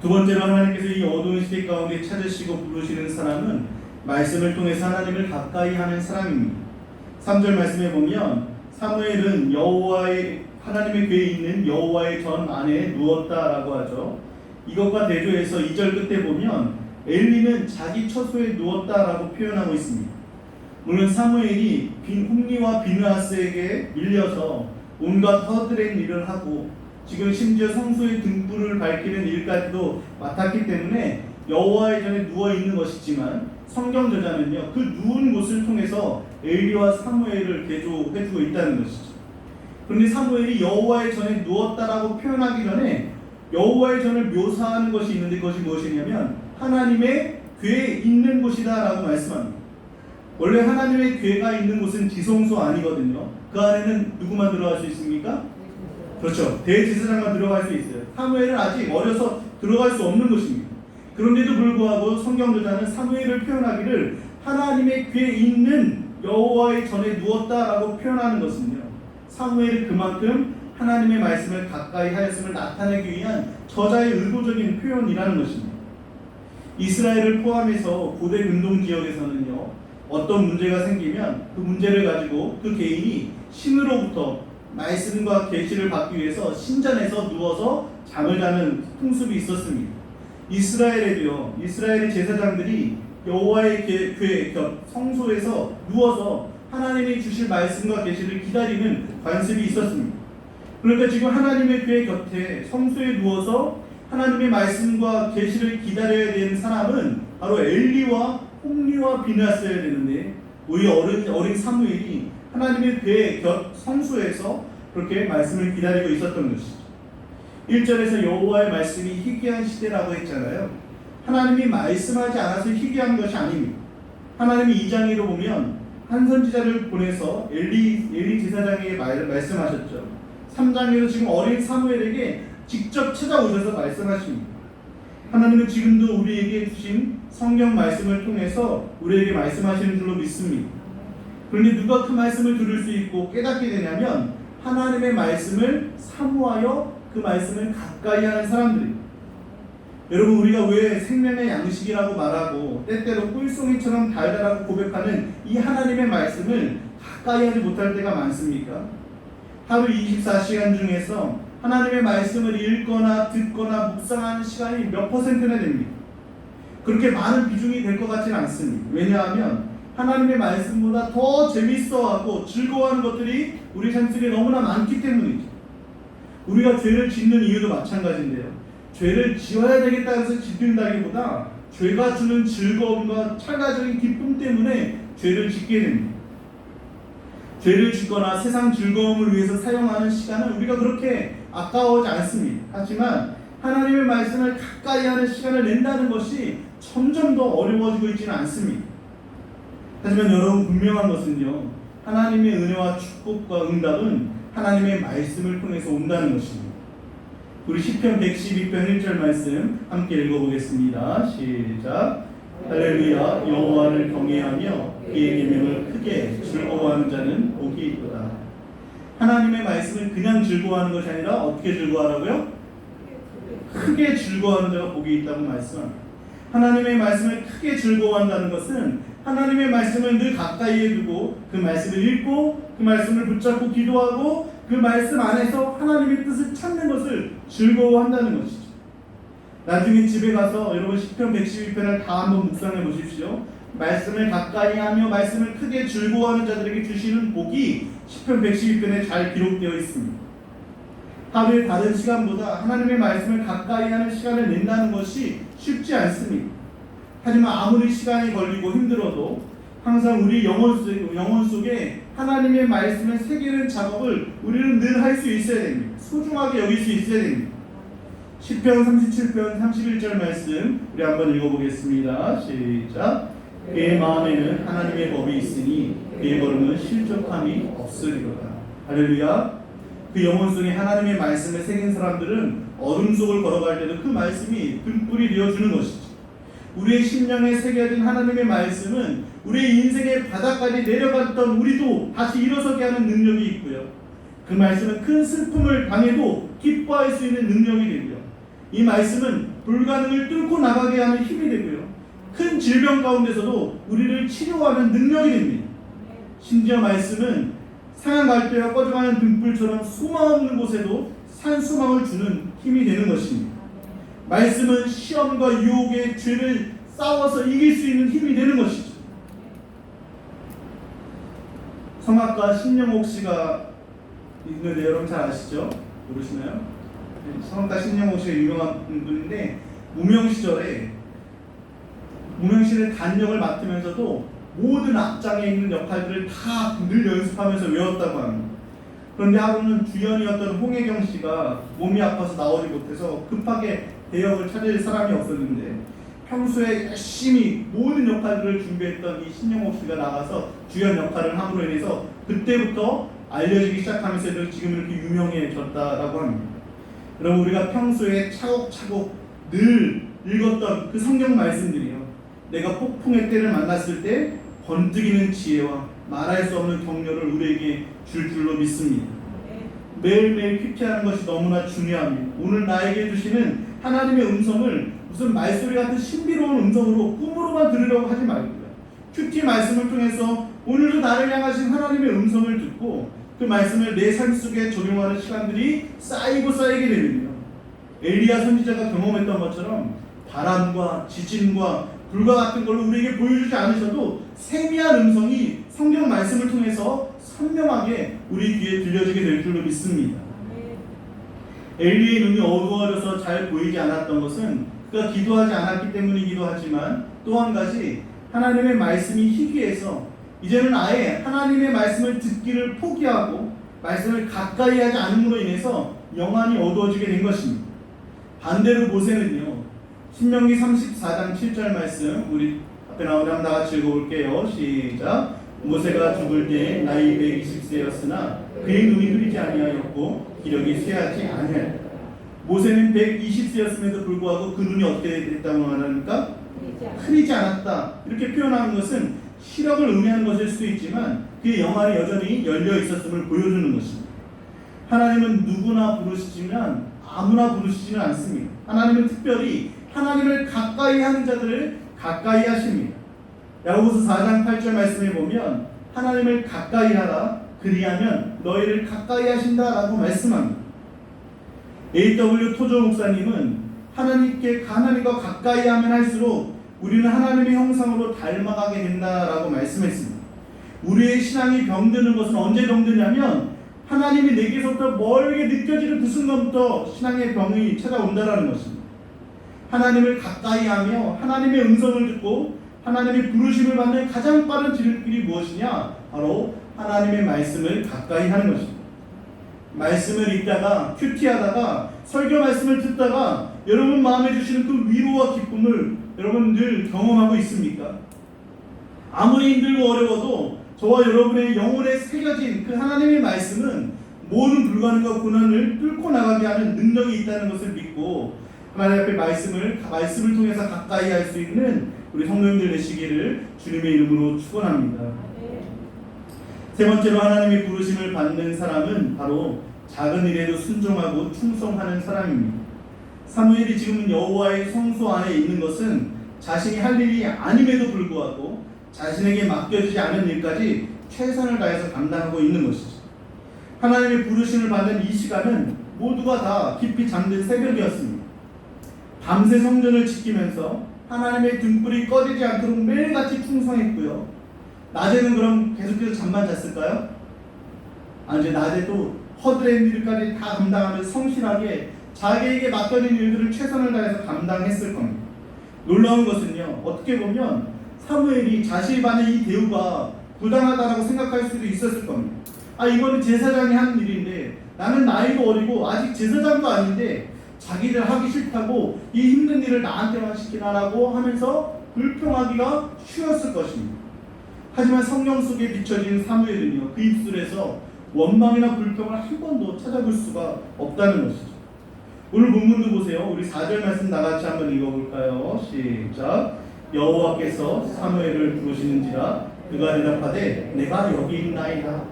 두 번째로 하나님께서 이 어두운 시대 가운데 찾으시고 부르시는 사람은 말씀을 통해서 하나님을 가까이 하는 사람입니다. 3절 말씀에 보면 사무엘은 하나님의 궤에 있는 여호와의 전 안에 누웠다라고 하죠. 이것과 대조해서 2절 끝에 보면 엘리는 자기 처소에 누웠다라고 표현하고 있습니다. 물론 사무엘이 홈리와 비느하스에게 밀려서 온갖 허드렛 일을 하고 지금 심지어 성소의 등불을 밝히는 일까지도 맡았기 때문에 여호와의 전에 누워 있는 것이지만 성경 저자는요 그 누운 곳을 통해서 엘리와 사무엘을 대조해주고 있다는 것이죠. 그런데 사무엘이 여호와의 전에 누웠다라고 표현하기 전에 여호와의 전을 묘사하는 것이 있는데 그것이 무엇이냐면 하나님의 궤에 있는 곳이다라고 말씀합니다. 원래 하나님의 궤가 있는 곳은 지성소 아니거든요. 그 안에는 누구만 들어갈 수 있습니까? 그렇죠. 대제사장만 들어갈 수 있어요. 사무엘은 아직 어려서 들어갈 수 없는 곳입니다. 그런데도 불구하고 성경저자는 사무엘을 표현하기를 하나님의 궤에 있는 여호와의 전에 누웠다라고 표현하는 것은요. 사무엘이 그만큼 하나님의 말씀을 가까이 하였음을 나타내기 위한 저자의 의도적인 표현이라는 것입니다. 이스라엘을 포함해서 고대 근동 지역에서는요. 어떤 문제가 생기면 그 문제를 가지고 그 개인이 신으로부터 말씀과 계시를 받기 위해서 신전에서 누워서 잠을 자는 풍습이 있었습니다. 이스라엘에도요. 이스라엘의 제사장들이 여호와의 궤 성소에서 누워서 하나님이 주실 말씀과 계시를 기다리는 관습이 있었습니다. 그러니까 지금 하나님의 궤 곁에 성소에 누워서 하나님의 말씀과 계시를 기다려야 되는 사람은 바로 엘리와 홈리와 비느하스여야 되는데 우리 어린 사무엘이 하나님의 궤 곁 성소에서 그렇게 말씀을 기다리고 있었던 것이죠. 1절에서 여호와의 말씀이 희귀한 시대라고 했잖아요. 하나님이 말씀하지 않아서 희귀한 것이 아닙니다. 하나님이 2장으로 보면 한 선지자를 보내서 엘리 제사장에게 말씀하셨죠. 3장에서 지금 어린 사무엘에게 직접 찾아오셔서 말씀하십니다. 하나님은 지금도 우리에게 주신 성경 말씀을 통해서 우리에게 말씀하시는 줄로 믿습니다. 그런데 누가 그 말씀을 들을 수 있고 깨닫게 되냐면 하나님의 말씀을 사모하여 그 말씀을 가까이 하는 사람들입니다. 여러분 우리가 왜 생명의 양식이라고 말하고 때때로 꿀송이처럼 달달하고 고백하는 이 하나님의 말씀을 가까이 하지 못할 때가 많습니까? 하루 24시간 중에서 하나님의 말씀을 읽거나 듣거나 묵상하는 시간이 몇 퍼센트나 됩니다. 그렇게 많은 비중이 될 것 같지는 않습니다. 왜냐하면 하나님의 말씀보다 더 재밌어하고 즐거워하는 것들이 우리 삶 속에 너무나 많기 때문이죠. 우리가 죄를 짓는 이유도 마찬가지인데요. 죄를 지어야 되겠다 해서 짓는다기보다 죄가 주는 즐거움과 찰나적인 기쁨 때문에 죄를 짓게 됩니다. 죄를 짓거나 세상 즐거움을 위해서 사용하는 시간은 우리가 그렇게 아까워하지 않습니다. 하지만 하나님의 말씀을 가까이 하는 시간을 낸다는 것이 점점 더 어려워지고 있지는 않습니다. 하지만 여러분 분명한 것은요, 하나님의 은혜와 축복과 응답은 하나님의 말씀을 통해서 온다는 것입니다. 우리 시편 112편 1절 말씀 함께 읽어보겠습니다. 시작. 할렐루야. 여호와를 경외하며 그의 계명을 크게 즐거워하는 자는 복이 있도다. 하나님의 말씀을 그냥 즐거워하는 것이 아니라 어떻게 즐거워하라고요? 크게 즐거워하는 자가 복이 있다고 말씀합니다. 하나님의 말씀을 크게 즐거워한다는 것은 하나님의 말씀을 늘 가까이에 두고 그 말씀을 읽고 그 말씀을 붙잡고 기도하고 그 말씀 안에서 하나님의 뜻을 찾는 것을 즐거워한다는 것이죠. 나중에 집에 가서 여러분 시편 112편을 다 한번 묵상해 보십시오. 말씀을 가까이 하며 말씀을 크게 즐거워하는 자들에게 주시는 복이 시편 112편에 잘 기록되어 있습니다. 하루의 다른 시간보다 하나님의 말씀을 가까이 하는 시간을 낸다는 것이 쉽지 않습니다. 하지만 아무리 시간이 걸리고 힘들어도 항상 우리 영혼 속에 하나님의 말씀을 새기는 작업을 우리는 늘 할 수 있어야 됩니다. 소중하게 여길 수 있어야 됩니다. 시편 37편 31절 말씀 우리 한번 읽어보겠습니다. 시작. 그의 마음에는 하나님의 법이 있으니 그의 걸음은 실족함이 없으리로다. 할렐루야. 그 영혼 속에 하나님의 말씀을 새긴 사람들은 어둠 속을 걸어갈 때도 그 말씀이 등불이 되어주는 것이죠. 우리의 심령에 새겨진 하나님의 말씀은 우리의 인생의 바닥까지 내려갔던 우리도 다시 일어서게 하는 능력이 있고요. 그 말씀은 큰 슬픔을 당해도 기뻐할 수 있는 능력이 되고요. 이 말씀은 불가능을 뚫고 나가게 하는 힘이 되고요. 큰 질병 가운데서도 우리를 치료하는 능력이 됩니다. 심지어 말씀은 상한 갈대와 꺼져가는 등불처럼 소망 없는 곳에도 산소망을 주는 힘이 되는 것입니다. 말씀은 시험과 유혹의 죄를 싸워서 이길 수 있는 힘이 되는 것이죠. 성악가 신영옥 씨가 있는데 여러분 잘 아시죠? 모르시나요? 성악가 신영옥 씨가 유명한 분인데 무명 시절에 단역을 맡으면서도 모든 악장에 있는 역할들을 다 늘 연습하면서 외웠다고 합니다. 그런데 하루는 주연이었던 홍혜경 씨가 몸이 아파서 나오지 못해서 급하게 대역을 찾을 사람이 없었는데 평소에 열심히 모든 역할들을 준비했던 이 신영옥 씨가 나가서 주연 역할을 함으로 인해서 그때부터 알려지기 시작하면서 지금 이렇게 유명해졌다라고 합니다. 여러분 우리가 평소에 차곡차곡 늘 읽었던 그 성경 말씀들이요. 내가 폭풍의 때를 만났을 때 번뜩이는 지혜와 말할 수 없는 격려를 우리에게 줄 줄로 믿습니다. 매일매일 큐티하는 것이 너무나 중요합니다. 오늘 나에게 주시는 하나님의 음성을 무슨 말소리 같은 신비로운 음성으로 꿈으로만 들으려고 하지 말고요. 큐티 말씀을 통해서 오늘도 나를 향하신 하나님의 음성을 듣고 그 말씀을 내 삶 속에 적용하는 시간들이 쌓이고 쌓이게 됩니다. 엘리야 선지자가 경험했던 것처럼 바람과 지진과 불과 같은 걸로 우리에게 보여주지 않으셔도 세미한 음성이 성경 말씀을 통해서 선명하게 우리 귀에 들려지게 될 줄로 믿습니다. 엘리의 눈이 어두워져서 잘 보이지 않았던 것은 그가 기도하지 않았기 때문이기도 하지만 또 한 가지 하나님의 말씀이 희귀해서 이제는 아예 하나님의 말씀을 듣기를 포기하고 말씀을 가까이 하지 않음으로 인해서 영안이 어두워지게 된 것입니다. 반대로 모세는요. 신명기 34장 7절 말씀 우리 앞에 나오면 다 같이 읽어볼게요. 시작. 모세가 죽을 때 나이 120세였으나 그의 눈이 흐리지 아니하였고 기력이 쇠하지 아니하였다. 모세는 120세였음에도 불구하고 그 눈이 어떻게 됐다고 말합니까? 흐리지 않았다. 이렇게 표현하는 것은 시력을 의미하는 것일 수도 있지만 그의 영안이 여전히 열려 있었음을 보여주는 것입니다. 하나님은 누구나 부르시지만 아무나 부르시지는 않습니다. 하나님은 특별히 하나님을 가까이 하는 자들을 가까이 하십니다. 야고보서 4장 8절 말씀에 보면 하나님을 가까이 하라 그리하면 너희를 가까이 하신다라고 말씀합니다. A.W. 토조 목사님은 하나님과 가까이 하면 할수록 우리는 하나님의 형상으로 닮아가게 된다라고 말씀했습니다. 우리의 신앙이 병드는 것은 언제 병드냐면 하나님이 내게서부터 멀게 느껴지는 그 순간부터 신앙의 병이 찾아온다라는 것입니다. 하나님을 가까이 하며 하나님의 음성을 듣고 하나님의 부르심을 받는 가장 빠른 지름길이 무엇이냐? 바로 하나님의 말씀을 가까이 하는 것입니다. 말씀을 읽다가 큐티하다가 설교 말씀을 듣다가 여러분 마음에 주시는 그 위로와 기쁨을 여러분 늘 경험하고 있습니까? 아무리 힘들고 어려워도 저와 여러분의 영혼에 새겨진 그 하나님의 말씀은 모든 불가능과 고난을 뚫고 나가게 하는 능력이 있다는 것을 믿고 하나님 앞에 말씀을 통해서 가까이 할 수 있는 우리 성도님들 되시기를 주님의 이름으로 축원합니다. 세 번째로 하나님의 부르심을 받는 사람은 바로 작은 일에도 순종하고 충성하는 사람입니다. 사무엘이 지금 여호와의 성소 안에 있는 것은 자신이 할 일이 아님에도 불구하고 자신에게 맡겨지지 않은 일까지 최선을 다해서 감당하고 있는 것이죠. 하나님의 부르심을 받는 이 시간은 모두가 다 깊이 잠든 새벽이었습니다. 밤새 성전을 지키면서 하나님의 등불이 꺼지지 않도록 매일같이 충성했고요. 낮에는 그럼 계속해서 잠만 잤을까요? 이제 낮에 또 허드렛 일까지 다 감당하면서 성실하게 자기에게 맡겨진 일들을 최선을 다해서 감당했을 겁니다. 놀라운 것은요, 어떻게 보면 사무엘이 자신이 받는 이 대우가 부당하다고 생각할 수도 있었을 겁니다. 이거는 제사장이 하는 일인데 나는 나이도 어리고 아직 제사장도 아닌데 자기들 하기 싫다고 이 힘든 일을 나한테만 시키나라고 하면서 불평하기가 쉬웠을 것입니다. 하지만 성경 속에 비춰진 사무엘은요, 그 입술에서 원망이나 불평을 한 번도 찾아볼 수가 없다는 것이죠. 오늘 본문도 보세요. 우리 4절 말씀 나같이 한번 읽어볼까요? 시작. 여호와께서 사무엘을 부르시는지라 그가 대답하되 내가 여기 있나이다.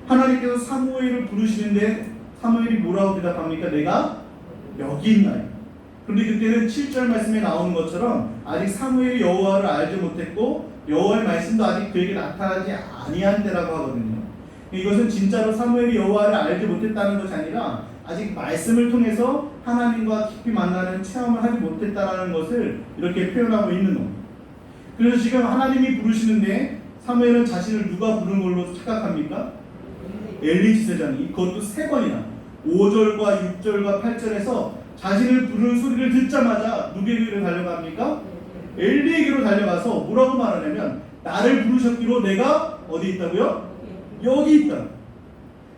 하나님께서 사무엘을 부르시는데 사무엘이 뭐라고 대답합니까? 내가 여기 있나이다. 그런데 그때는 7절 말씀에 나오는 것처럼 아직 사무엘이 여호와를 알지 못했고 여호와의 말씀도 아직 그에게 나타나지 아니한 때라고 하거든요. 이것은 진짜로 사무엘이 여호와를 알지 못했다는 것이 아니라 아직 말씀을 통해서 하나님과 깊이 만나는 체험을 하지 못했다는 것을 이렇게 표현하고 있는 겁니다. 그래서 지금 하나님이 부르시는데 사무엘은 자신을 누가 부른 걸로 착각합니까? 엘리 지사장이, 그것도 3번이나 5절과 6절과 8절에서 자신을 부르는 소리를 듣자마자 누구에게로 달려갑니까? 엘리에게로 달려가서 뭐라고 말하냐면 나를 부르셨기로 내가 어디 있다고요? 여기 있다.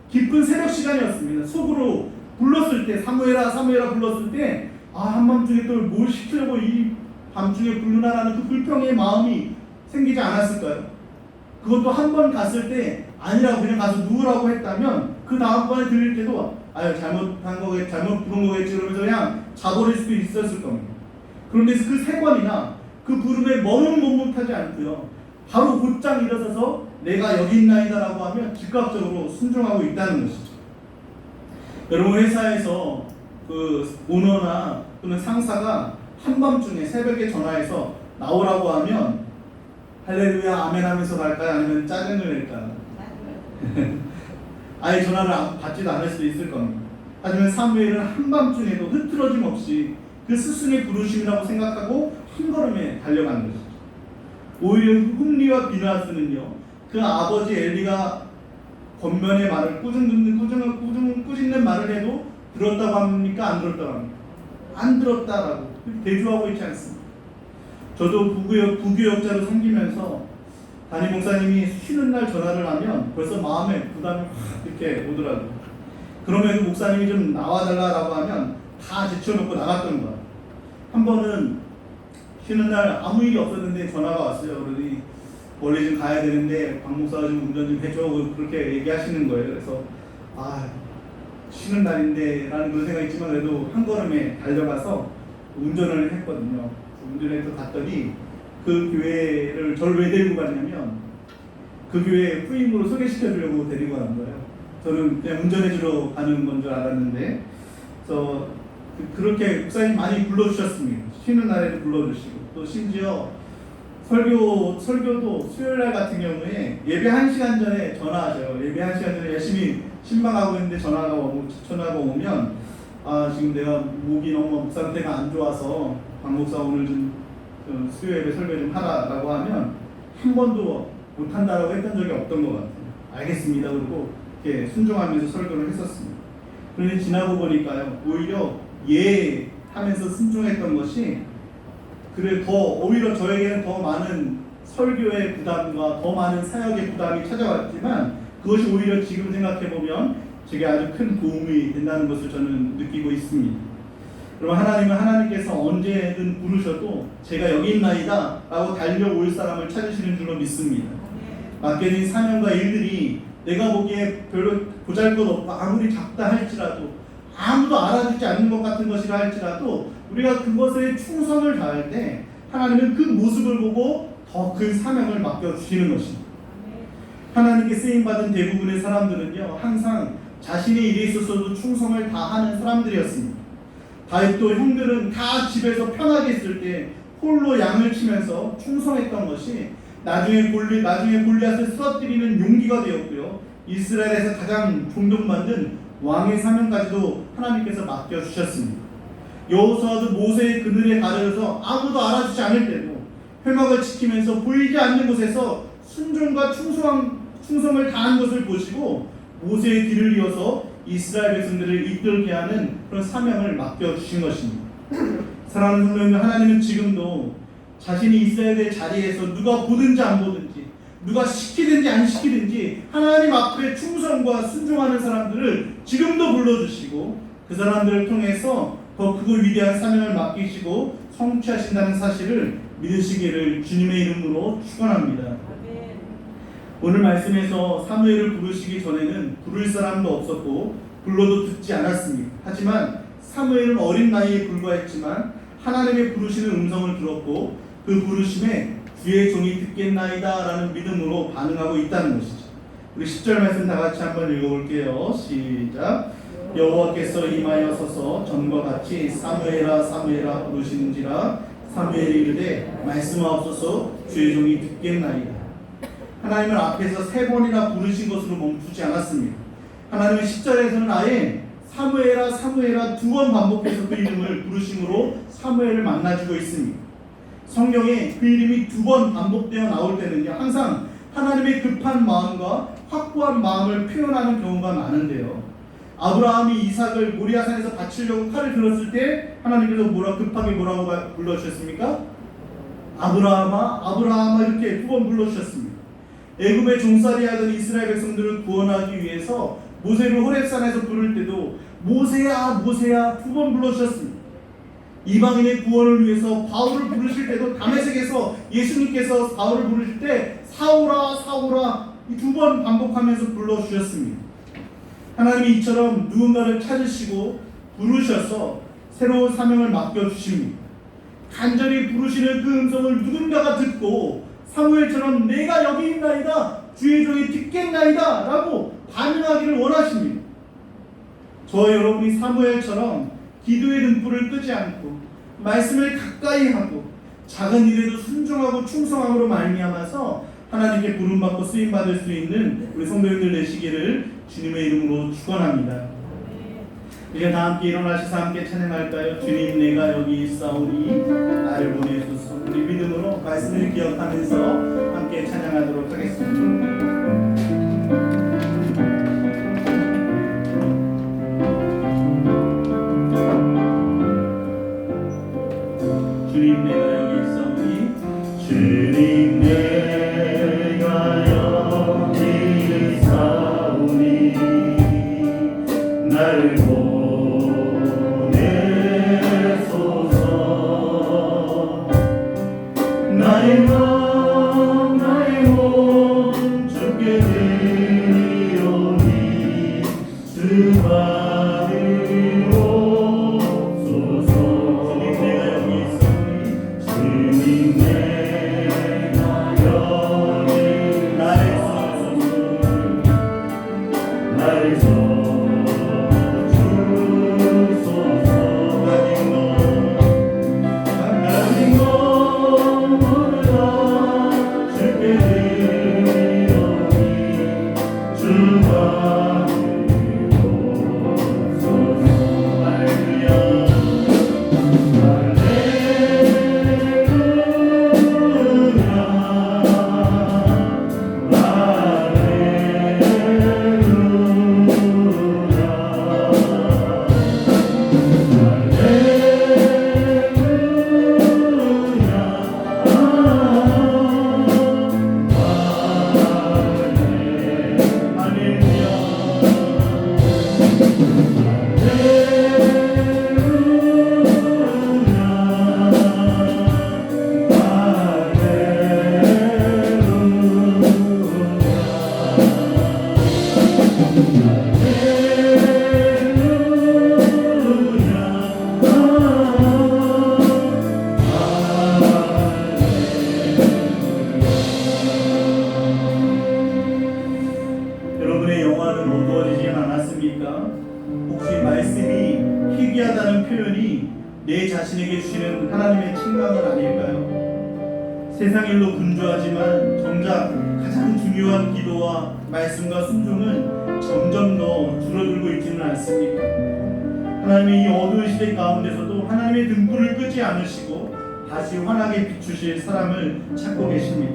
깊은 새벽 시간이었습니다. 속으로 불렀을 때 사무엘아 사무엘아 불렀을 때 한밤중에 또 뭘 시키려고 이 밤중에 부르나라는 그 불평의 마음이 생기지 않았을까요? 그것도 한 번 갔을 때 아니라고 그냥 가서 누우라고 했다면 그 다음번에 들릴 때도 잘못한 거겠지, 잘못 부른 거겠지 그러면서 그냥 자버릴 수도 있었을 겁니다. 그런데 그 3번이나 그 부름에 머뭇머뭇하지 않고요, 바로 곧장 일어서서 내가 여기 있나이다 라고 하면 즉각적으로 순종하고 있다는 것이죠. 여러분 회사에서 그 오너나 또는 상사가 한밤중에 새벽에 전화해서 나오라고 하면 할렐루야 아멘 하면서 갈까요? 아니면 짜증을 낼까요? 아예 전화를 받지도 않을 수도 있을 겁니다. 하지만 사무엘은 한밤중에도 흐트러짐 없이 그 스승의 부르심이라고 생각하고 한 걸음에 달려가는 것이죠. 오히려 흠리와 비나스는요, 그 아버지 엘리가 권면의 말을 꾸짖는 말을 해도 들었다고 합니까? 안 들었다고 합니까? 안 들었다라고 대조하고 있지 않습니다. 저도 부교역자로 섬기면서 담임 목사님이 쉬는 날 전화를 하면 벌써 마음에 부담이 확 이렇게 오더라고요. 그러면 목사님이 좀 나와달라고 하면 다 제쳐놓고 나갔던 거예요. 한 번은 쉬는 날 아무 일이 없었는데 전화가 왔어요. 그러더니 원래 좀 가야 되는데 박 목사가 좀 운전 좀 해줘 그렇게 얘기하시는 거예요. 그래서 쉬는 날인데 라는 그런 생각이 있지만 그래도 한 걸음에 달려가서 운전을 했거든요. 운전해서 갔더니 그 교회를 저를 왜 데리고 갔냐면 그 교회 후임으로 소개시켜 주려고 데리고 간 거예요. 저는 그냥 운전해 주러 가는 건 줄 알았는데 그래서 그렇게 목사님 많이 불러주셨습니다. 쉬는 날에도 불러주시고 또 심지어 설교도 수요일날 같은 경우에 예배 1시간 전에 전화하셔요. 예배 1시간 전에 열심히 신방하고 있는데 전화가 오면 지금 내가 목이 너무 목 상태가 안 좋아서 박 목사 오늘 좀 수요 예배 설교 좀 하라라고 하면 한 번도 못한다라고 했던 적이 없던 것 같아요. 알겠습니다. 그리고 이렇게 순종하면서 설교를 했었습니다. 그런데 지나고 보니까요, 오히려 하면서 순종했던 것이 오히려 저에게는 더 많은 설교의 부담과 더 많은 사역의 부담이 찾아왔지만 그것이 오히려 지금 생각해보면 제게 아주 큰 도움이 된다는 것을 저는 느끼고 있습니다. 그럼 하나님은 하나님께서 언제든 부르셔도 제가 여기 있나이다 라고 달려올 사람을 찾으시는 줄로 믿습니다. 맡겨진 사명과 일들이 내가 보기에 별로 보잘것없고 아무리 작다 할지라도 아무도 알아주지 않는 것 같은 것이라 할지라도 우리가 그것에 충성을 다할 때 하나님은 그 모습을 보고 더 큰 사명을 맡겨주시는 것입니다. 하나님께 쓰임받은 대부분의 사람들은요 항상 자신의 일에 있어서도 충성을 다하는 사람들이었습니다. 다윗도 형들은 다 집에서 편하게 있을 때 홀로 양을 치면서 충성했던 것이 나중에 골리앗을 쓰러뜨리는 용기가 되었고요. 이스라엘에서 가장 존경받는 왕의 사명까지도 하나님께서 맡겨주셨습니다. 여호수아도 모세의 그늘에 가려져서 아무도 알아주지 않을 때도 회막을 지키면서 보이지 않는 곳에서 순종과 충성을 다한 것을 보시고 모세의 뒤를 이어서 이스라엘 백성들을 이끌게 하는 그런 사명을 맡겨주신 것입니다. 사랑하는 성도님들, 하나님은 지금도 자신이 있어야 될 자리에서 누가 보든지 안 보든지 누가 시키든지 안 시키든지 하나님 앞에 충성과 순종하는 사람들을 지금도 불러주시고 그 사람들을 통해서 더 크고 위대한 사명을 맡기시고 성취하신다는 사실을 믿으시기를 주님의 이름으로 축원합니다. 오늘 말씀에서 사무엘을 부르시기 전에는 부를 사람도 없었고 불러도 듣지 않았습니다. 하지만 사무엘은 어린 나이에 불과했지만 하나님의 부르시는 음성을 들었고 그 부르심에 주의 종이 듣겠나이다 라는 믿음으로 반응하고 있다는 것이죠. 우리 10절 말씀 다 같이 한번 읽어볼게요. 시작. 여호와께서 임하여 서서 전과 같이 사무엘아 사무엘아 부르시는지라 사무엘이 이르되 말씀하옵소서 주의 종이 듣겠나이다. 하나님을 앞에서 3번이나 부르신 것으로 멈추지 않았습니다. 하나님은 10절에서는 아예 사무엘아 사무엘아 2번 반복해서 그 이름을 부르심으로 사무엘을 만나주고 있습니다. 성경에 그 이름이 2번 반복되어 나올 때는요 항상 하나님의 급한 마음과 확고한 마음을 표현하는 경우가 많은데요, 아브라함이 이삭을 모리아산에서 바치려고 칼을 들었을 때 하나님께서 급하게 뭐라고 불러주셨습니까? 아브라함아 아브라함아 이렇게 2번 불러주셨습니다. 애굽의 종살이 하던 이스라엘 백성들을 구원하기 위해서 모세를 호렙산에서 부를 때도 모세야 모세야 2번 불러주셨습니다. 이방인의 구원을 위해서 바울을 부르실 때도 다메섹에서 예수님께서 바울을 부르실 때 사울아 사울아 2번 반복하면서 불러주셨습니다. 하나님이 이처럼 누군가를 찾으시고 부르셔서 새로운 사명을 맡겨주십니다. 간절히 부르시는 그 음성을 누군가가 듣고 사무엘처럼 내가 여기 있나이다 주의 종이 듣겠나이다 라고 반응하기를 원하십니다. 저와 여러분이 사무엘처럼 기도의 등불을 끄지 않고 말씀을 가까이 하고 작은 일에도 순종하고 충성함으로 말미암아서 하나님께 부름받고 쓰임받을 수 있는 우리 성도님들 되시기를 주님의 이름으로 축원합니다. 이제 다 함께 일어나셔서 함께 찬양할까요? 주님 내가 여기 있사오니 나를 보내소서. 우리 믿음으로 말씀을 기억하면서 함께 찬양하도록 하겠습니다. 주님 내가 여기 있사오니 주님 내가 여기 있사오니 나를 보내소서. 나의 몸 주께 드리오니 주 받으옵소서. 주님 내가 여기 나를 써주소서. 가진 것 모두 다 주께 드리오니 주 받으옵소서. 혹시 말씀이 희귀하다는 표현이 내 자신에게 주시는 하나님의 책망은 아닐까요? 세상 일로 분주하지만 정작 가장 중요한 기도와 말씀과 순종은 점점 더 줄어들고 있지는 않습니까? 하나님의 이 어두운 시대 가운데서도 하나님의 등불을 끄지 않으시고 다시 환하게 비추실 사람을 찾고 계십니다.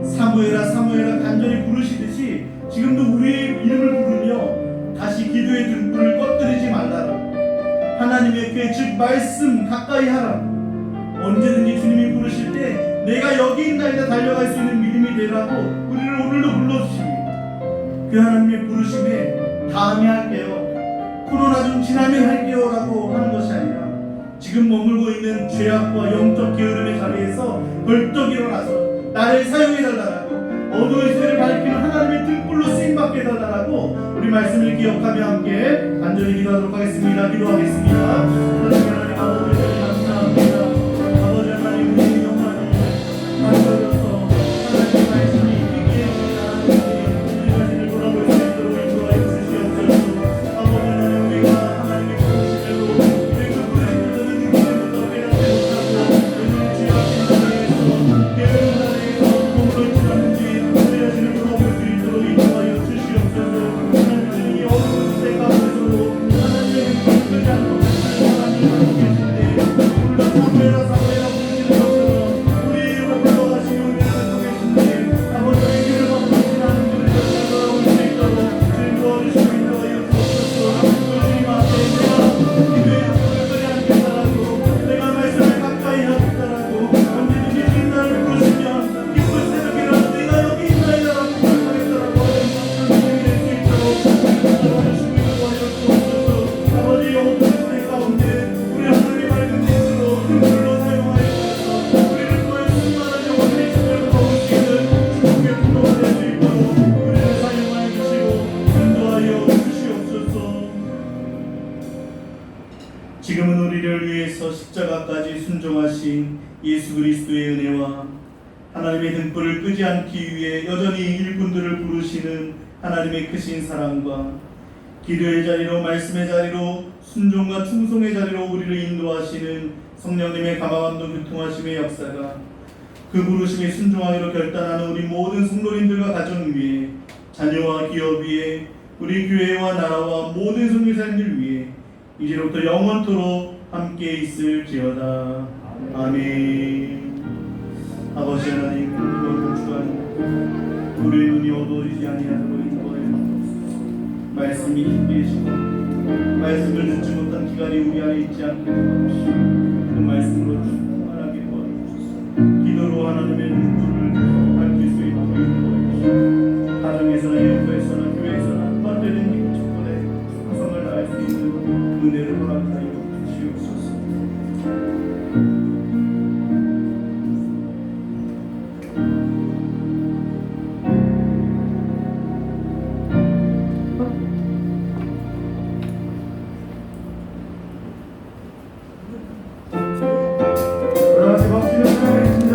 사무엘아 사무엘아 간절히 부르시듯이 지금도 우리의 이름을 부르며 다시 기도의 등불을 꺼뜨리지 말라라. 하나님의 궤 즉 말씀 가까이 하라. 언제든지 주님이 부르실 때 내가 여기 있나이다 달려갈 수 있는 믿음이 되라고 우리를 오늘도 불러주십니다. 그 하나님의 부르심에 다음에 할게요, 코로나 좀 지나면 할게요 라고 하는 것이 아니라 지금 머물고 있는 죄악과 영적 게으름의 자리에서 벌떡 일어나서 나를 사용해달라고, 어두운 시대를 밝히는 하나님의 등불로 쓰임받게 해달라고 우리 말씀을 기억하며 함께 간절히 기도하도록 하겠습니다. 기도하겠습니다. 하나님 아버지 감사합니다. 아버지 하나님 우리 영광을 만들어서 하나님의 말씀이 있기에 우리 자신을 돌아볼 수 있도록 인도하여 주시옵소서. 아버지 하나님 우리가 하나님의 부르심으로 우리가 부르심을 듣는 것부터 깨닫지 못하고 오늘 죄악된 자리에서 게으른 자리에서 몸으로 지났는지 우리 자신을 돌아볼 수 있도록 인도하여 주시옵소서. 하나님 이 어두운 시대 가운데서도 하나님의 빛을 끄지 않고 하나님 하고 계신데 우리가 사무엘아 사무엘아 부르시는 것처럼 우리 이름을 불러가시고 우리를 듣고 계신데 아버지 우리 길을 멈추지 않은 우리를 찾아올 수 있도록 주님 도와주시고 인도하여 주옵소서. 주님 앞에 내가 기도의 등불을 끄지 않겠다라고 내가 말씀을 가까이 하겠다라고 언제든지 주님 나를 부르시면 기쁜 새벽이라 내가 여기 있나이다라고 고백하겠다라고 하는 될수 있도록 도와주시고 인도하여 주옵소서. 아버지 어두운 시대 가운데 우리 하나님의 밝은 빛으로 등불로 사용하여 주셔서 우리를 통해 충만한 영혼의 힘을 거둘 수 있는 축복의 통로가 될 수 있도록 우리를 사용하여 주시고 인도하여 주시옵소서. 지금은 우리를 위해서 십자가까지 순종하신 예수 그리스도의 은혜와 하나님의 등불을 끄지 않기 위해 여전히 일꾼들을 부르시는 하나님의 크신 사랑과 기도의 자리로 말씀의 자리로 순종과 충성의 자리로 우리를 인도하시는 성령님의 감화감동 교통하심의 역사가 그 부르심에 순종하기로 결단하는 우리 모든 성도님들과 가정 위에 자녀와 기업 위에 우리 교회와 나라와 모든 선교사님들 위에 이제로부터 영원토록 함께 있을지어다. 아멘. 아버지 하나님 이번 주간 우리의 눈이 어두워지지 아니하도록 인도하여 주옵소서. 말씀이 힘되시고 말씀을 듣지 못한 기간이 우리 안에 있지 않게 도와주시고 그 말씀으로 충만하게 도와주소서. 기도로 하나님의 눈물을 밝힐 수 있도록 인도하여 주시고 가정에서나 연구에서나 교회에서나 번되는 축복에 성성을 다할 수 있는 은혜를 허락하여 주시옵소서. 여러분 박수 주시겠습니다.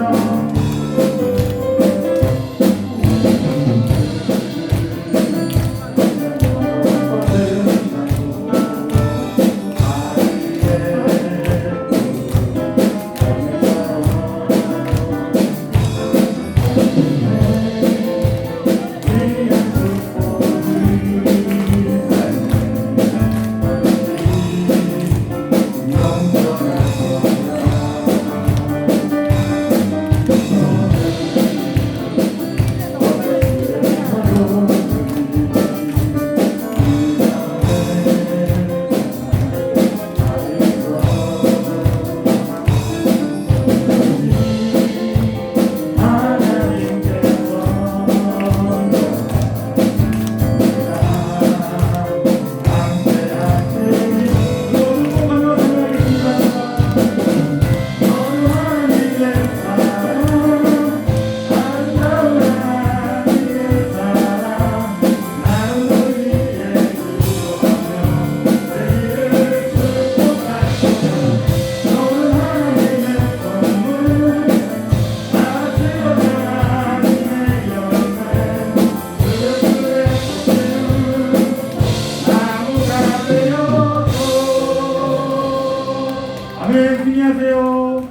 하세요.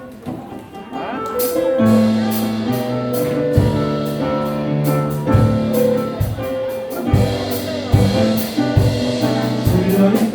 신령이